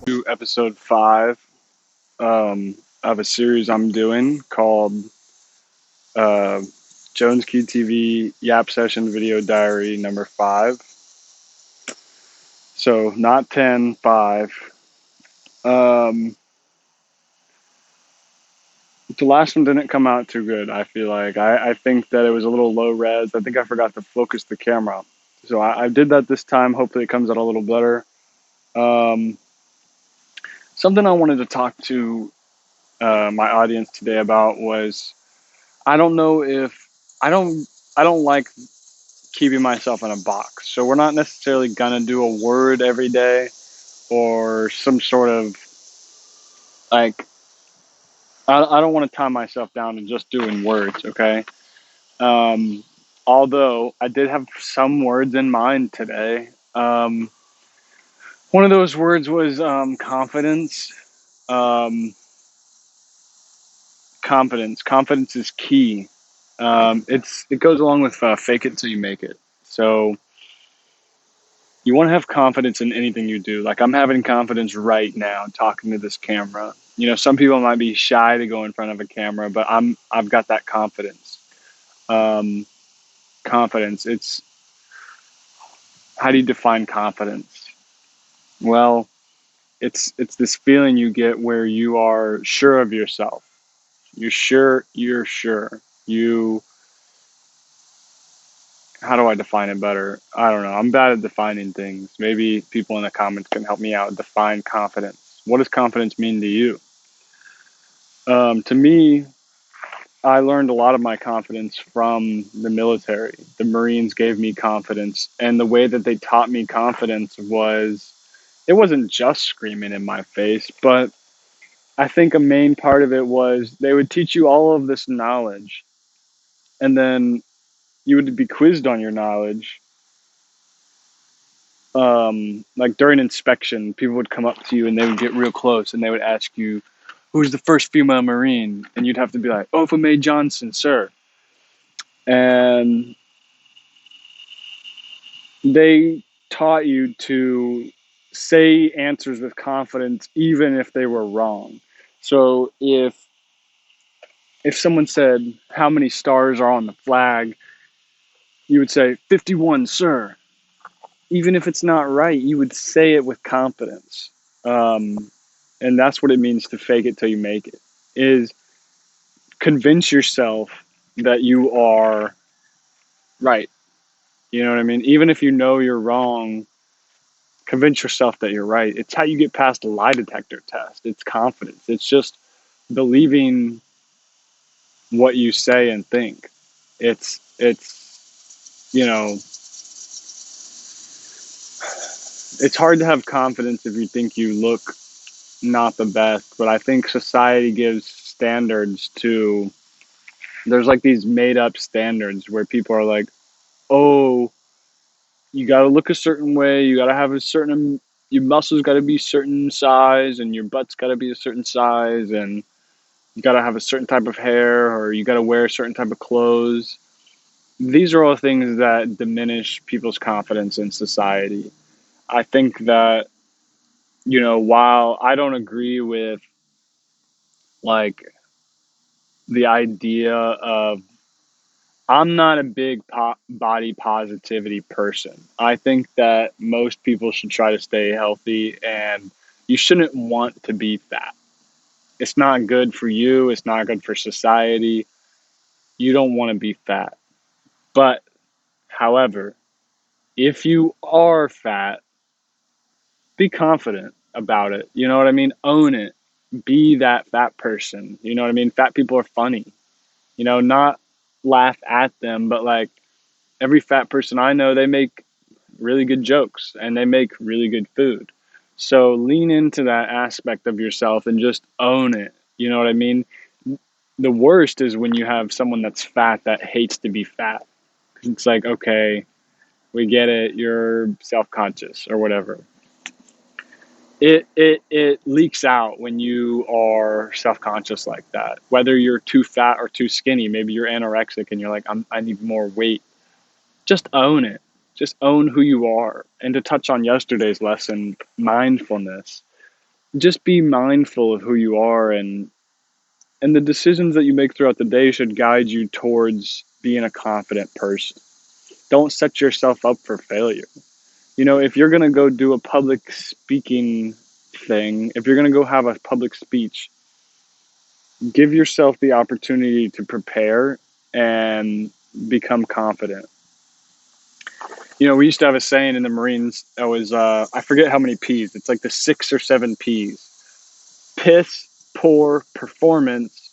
To episode 5 of a series I'm doing called uh, Jones Key TV Yap Session Video Diary number 5. So, not 10, 5. Um, the last one didn't come out too good, I feel like. I think that it was a little low res. I think I forgot to focus the camera. So, I did that this time. Hopefully, it comes out a little better. Um, Something I wanted to talk to my audience today about was I don't know if I don't I don't like keeping myself in a box. So we're not necessarily gonna do a word every day or some sort of like I don't want to tie myself down to just doing words. Okay. Um, Although I did have some words in mind today. One of those words was confidence. Um, Confidence. Confidence is key. It goes along with fake it till you make it. So you want to have confidence in anything you do. Like I'm having confidence right now talking to this camera. You know, some people might be shy to go in front of a camera, but I've got that confidence. Um, Confidence. It's how do you define confidence? Well, it's this feeling you get where you are sure of yourself. You're sure. You're sure. You. How do I define it better? I don't know. I'm bad at defining things. Maybe people in the comments can help me out. Define confidence. What does confidence mean to you? To me, I learned a lot of my confidence from the military. The Marines gave me confidence, and the way that they taught me confidence was it wasn't just screaming in my face, but I think a main part of it was they would teach you all of this knowledge, and then you would be quizzed on your knowledge. Like during inspection, people would come up to you and they would get real close and they would ask you, "Who's the first female Marine?" And you'd have to be like, "Opha May Johnson, sir." And they taught you to say answers with confidence even if they were wrong. So if someone said how many stars are on the flag, you would say 51, sir. Even if it's not right, you would say it with confidence. Um, and that's what it means to fake it till you make it. Is convince yourself that you are right. You know what I mean? Even if you know you're wrong, convince yourself that you're right. It's how you get past a lie detector test. It's confidence. It's just believing what you say and think. It's you know, it's hard to have confidence if you think you look not the best, but I think society gives standards to there's like these made up standards where people are like, "Oh, you got to look a certain way, you got to have a certain your muscles got to be certain size and your butt's got to be a certain size and you got to have a certain type of hair or you got to wear a certain type of clothes." These are all things that diminish people's confidence in society. I think that, while I don't agree with like the idea of, I'm not a big body positivity person. I think that most people should try to stay healthy and you shouldn't want to be fat. It's not good for you, it's not good for society. You don't want to be fat. But, however, if you are fat, be confident about it. You know what I mean? Own it. Be that fat person. You know what I mean? Fat people are funny. Not laugh at them, but like every fat person I know, they make really good jokes and they make really good food. So lean into that aspect of yourself and just own it. You know what I mean? The worst is when you have someone that's fat that hates to be fat. It's like, okay, we get it. You're self-conscious or whatever. It leaks out when you are self-conscious like that. Whether you're too fat or too skinny, maybe you're anorexic and you're like, I need more weight. Just own it. Just own who you are. And to touch on yesterday's lesson, mindfulness. just be mindful of who you are, and the decisions that you make throughout the day should guide you towards being a confident person. Don't set yourself up for failure. If you're going to go do a public speaking thing, if you're going to go have a public speech, give yourself the opportunity to prepare and become confident. We used to have a saying in the Marines that was, I forget how many P's. It's like the 6 or 7 P's. Piss, poor, performance.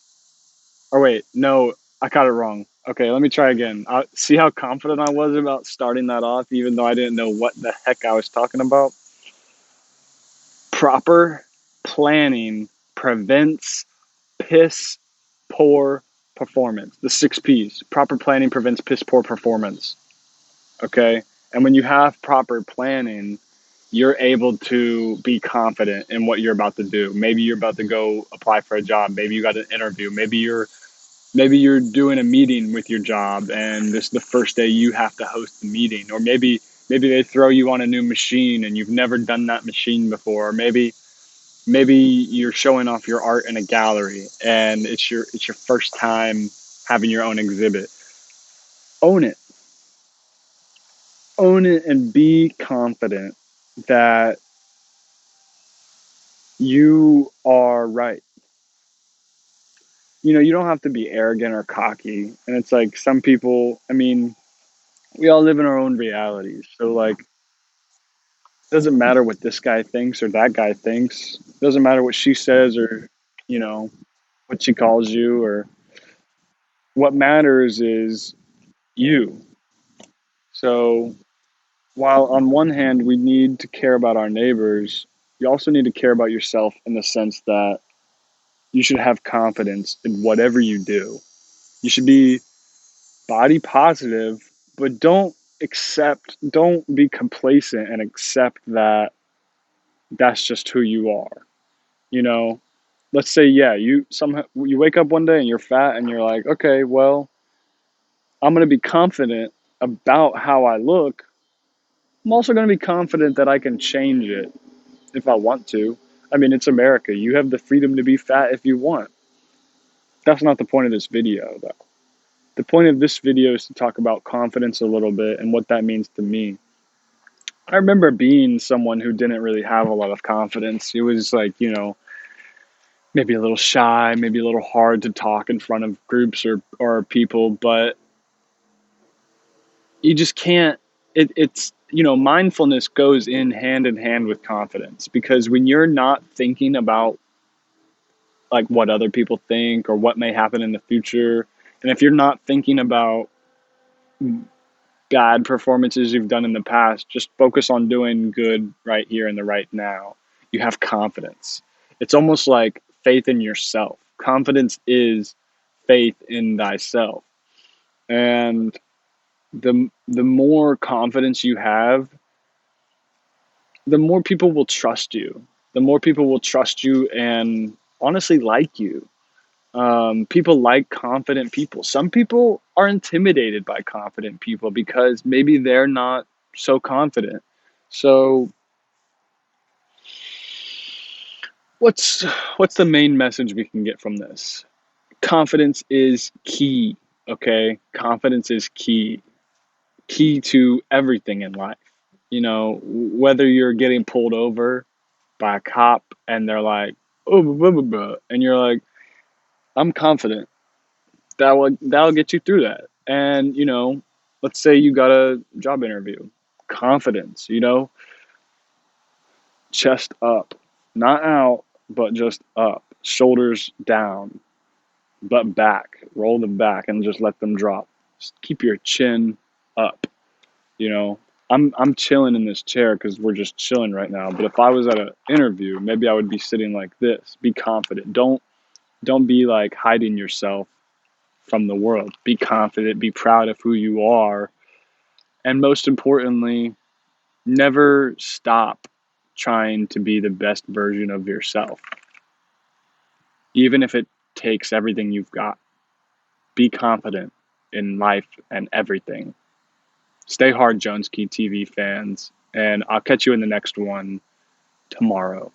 Or wait, no, I got it wrong. Okay, let me try again. See how confident I was about starting that off, even though I didn't know what the heck I was talking about? Proper planning prevents piss poor performance. The 6 P's. Proper planning prevents piss poor performance. Okay? And when you have proper planning, you're able to be confident in what you're about to do. Maybe you're about to go apply for a job. Maybe you got an interview. Maybe you're doing a meeting with your job and this is the first day you have to host the meeting. Or maybe they throw you on a new machine and you've never done that machine before. Or maybe you're showing off your art in a gallery and it's your first time having your own exhibit. Own it. Own it and be confident that you are right. You don't have to be arrogant or cocky. And it's like some people, we all live in our own realities. So like it doesn't matter what this guy thinks or that guy thinks. It doesn't matter what she says or, you know, what she calls you, or what matters is you. So while on one hand we need to care about our neighbors, you also need to care about yourself in the sense that you should have confidence in whatever you do. You should be body positive, but don't be complacent and accept that that's just who you are. You know, let's say, yeah, you wake up one day and you're fat and you're like, okay, well, I'm going to be confident about how I look. I'm also going to be confident that I can change it if I want to. It's America. You have the freedom to be fat if you want. That's not the point of this video, though. The point of this video is to talk about confidence a little bit and what that means to me. I remember being someone who didn't really have a lot of confidence. It was like, maybe a little shy, maybe a little hard to talk in front of groups or people, but you just can't. It's mindfulness goes in hand with confidence, because when you're not thinking about like what other people think or what may happen in the future, and if you're not thinking about bad performances you've done in the past, just focus on doing good right here and the right now. You have confidence. It's almost like faith in yourself. Confidence is faith in thyself. And the more confidence you have, the more people will trust you. The more people will trust you and honestly like you. People like confident people. Some people are intimidated by confident people because maybe they're not so confident. So what's what's the main message we can get from this? Confidence is key, okay? Confidence is key. Key to everything in life. Whether you're getting pulled over by a cop and they're like, oh, blah, blah, blah, and you're like, I'm confident that'll get you through that. And let's say you got a job interview. Confidence, chest up, not out, but just up, shoulders down, butt back, roll them back and just let them drop. Just keep your chin up. you know I'm chilling in this chair because we're just chilling right now, but if I was at an interview, maybe I would be sitting like this. Be confident. Don't be like hiding yourself from the world. Be confident, be proud of who you are, and most importantly, never stop trying to be the best version of yourself, even if it takes everything you've got. Be confident in life and everything. Stay hard, Jones Key TV fans, and I'll catch you in the next one tomorrow.